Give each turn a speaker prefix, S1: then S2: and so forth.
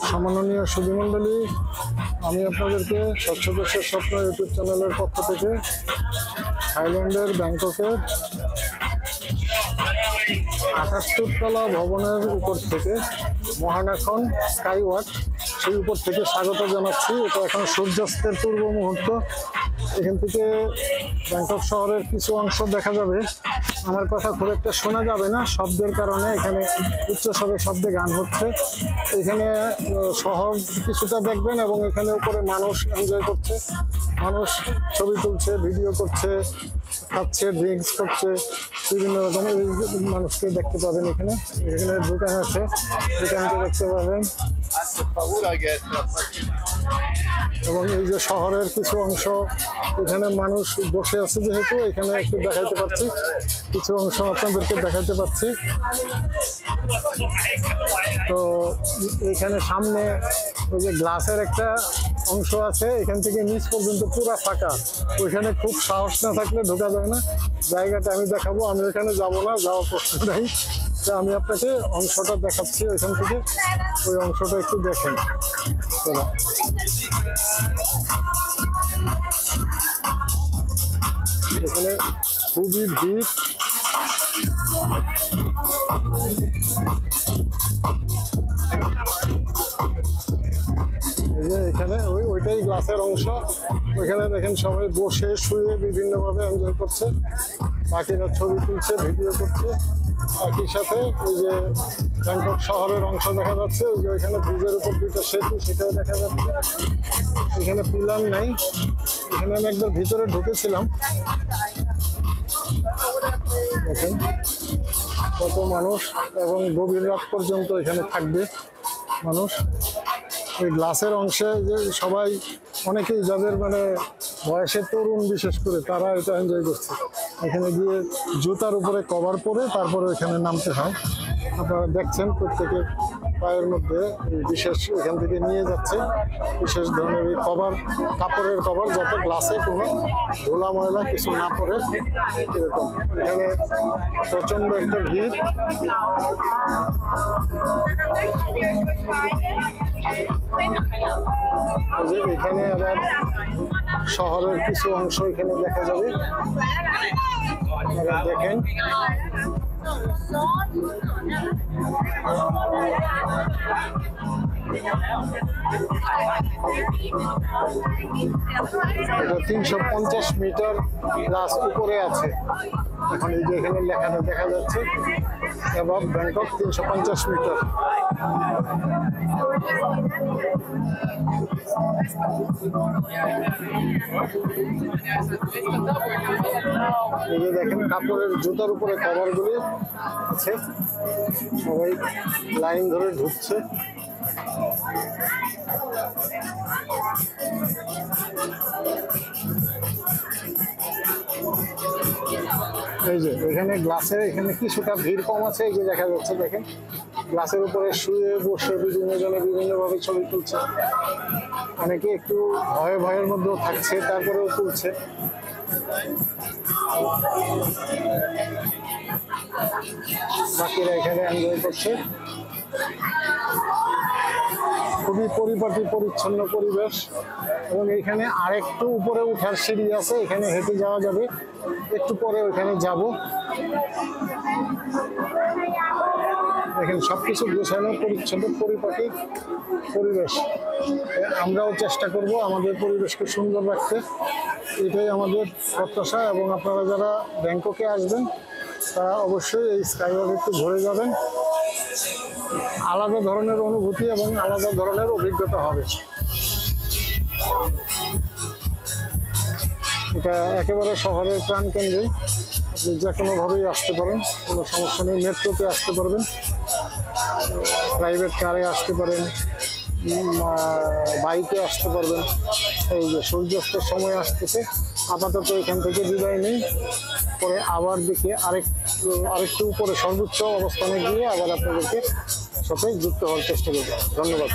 S1: সম্মাননীয় সুধীমণ্ডলী, আমি আপনাদেরকে স্বচ্ছ দেশের স্বপ্ন ইউটিউব চ্যানেলের পক্ষ থেকে থাইল্যান্ডের ব্যাংককের ৭৮ তলা ভবনের উপর থেকে মহানাখন স্কাইওয়াক সেই উপর থেকে স্বাগত জানাচ্ছি। এটা এখন সূর্যাস্তের পূর্ব মুহূর্ত। এখান থেকে ব্যাংকক শহরের কিছু অংশ দেখা যাবে। আমার কথা খুব একটা শোনা যাবে না শব্দের কারণে, এখানে উচ্চস্বরে শব্দে গান হচ্ছে। এখানে শহর কিছুটা দেখবেন এবং এখানে উপরে মানুষ এনজয় করছে, মানুষ ছবি তুলছে, ভিডিও করছে, খাচ্ছে, ড্রিঙ্কস করছে, বিভিন্ন রকমের মানুষকে দেখতে পাবেন। এখানে দোকান আছে, দোকানকে দেখতে পাবেন। এবং এই যে শহরের কিছু অংশ, এখানে মানুষ বসে আছে যেহেতু এখানে একটু দেখাইতে পারছি, কিছু অংশ আপনাদেরকে দেখাইতে পারছি। তো এখানে সামনে ওই যে গ্লাসের একটা অংশ আছে, এখান থেকে নিচ পর্যন্ত পুরো ফাঁকা। ওইখানে খুব সাহস না থাকলে ঢোকা যায় না। জায়গাটা আমি দেখাবো, আমি এখানে যাবো না, যাওয়ার প্রশ্ন নাই। আমি আপনাকে অংশটা দেখাচ্ছি ওইখান থেকে, ওই অংশটা একটু দেখেন। এখানে খুবই ভিড়। এখানে ওইটাই গ্লাসের অংশ। ওইখানে দেখেন সবাই বসে শুয়ে বিভিন্নভাবে এনজয় করছে, বাকিরা ছবি তুলছে, ভিডিও করছে। একই সাথে ওই যে ব্যাংকক শহরের অংশ দেখা যাচ্ছে, ওই যে ওইখানে ব্রিজের উপর দুটো সেতু, সেটাও দেখা যাচ্ছে। এখানে পিলার নাই। এখানে আমি একবার ভিতরে ঢুকেছিলাম। দেখেন কত মানুষ, এবং গভীর রাত পর্যন্ত এখানে থাকবে মানুষ। ওই গ্লাসের অংশে যে সবাই, অনেকেই যাদের মানে বয়সে তরুণ বিশেষ করে, তারা এটা এনজয় করছে। এখানে গিয়ে জুতার উপরে কভার পরে তারপরে এখানে নামতে হয়। আপনারা দেখছেন প্রত্যেকের পায়ের মধ্যে বিশেষ এখান থেকে নিয়ে যাচ্ছে বিশেষ ধরনের এই কভার, কাপড়ের কভার, যাতে গ্লাসে কোনো ধুলা ময়লা কিছু না পড়ে। এরকম এখানে প্রচণ্ড একটা ভিড়। এখানে আবার শহরের কিছু অংশ এখানে দেখা যাবে। দেখেন এটা ৩৫০ মিটার প্লাস উপরে আছে। এখন এই যে এখানে লেখাটা দেখা যাচ্ছে, এবং ব্যাংকক ৩৫০ মিটার। এই যে দেখেন কাপড়ের জুতার উপরে কভারগুলি আছে, সবাই লাইন ধরে ঢুকছে। এই যে এখানে গ্লাসের এখানে কিছুটা ভিড় কম আছে, এই যে দেখা যাচ্ছে। দেখেন গ্লাসের উপরে শুয়ে বসে বিভিন্ন জনে বিভিন্নভাবে ছবি তুলছে। অনেকে একটু ভয়ের মধ্যেও থাকছে, তারপরেও তুলছে। বাকিরা এখানে এনজয় করছে। খুবই পরিপাটি পরিচ্ছন্ন পরিবেশ, এবং এখানে আরেকটু উপরে উঠার সিঁড়ি আছে, এখানে হেঁটে যাওয়া যাবে। একটু পরে ওখানে যাব। এখানে সবকিছু গোছানো, পরিচ্ছন্ন, পরিপাটি পরিবেশ। আমরাও চেষ্টা করব আমাদের পরিবেশকে সুন্দর রাখতে, এটাই আমাদের প্রত্যাশা। এবং আপনারা যারা ব্যাংককে আসবেন তারা অবশ্যই এই স্কাইওয়াক একটু ঘুরে যাবেন। আলাদা ধরনের অনুভূতি এবং আলাদা ধরনের অভিজ্ঞতা হবে। এটা একেবারে শহরের প্রাণকেন্দ্রে, আপনি যে কোনোভাবেই আসতে পারেন, কোনো সমস্যা নেই। মেট্রোতে আসতে পারবেন, প্রাইভেট কারে আসতে পারেন, বাইকে আসতে পারবেন। এই যে সূর্যাস্তের সময় আসতেছে, আপাতত এখান থেকে বিদায় নেই, পরে আবার দেখে আরেকটু উপরে সর্বোচ্চ অবস্থানে গিয়ে আবার আপনাদেরকে সাথে যুক্ত হওয়ার চেষ্টা করব। ধন্যবাদ।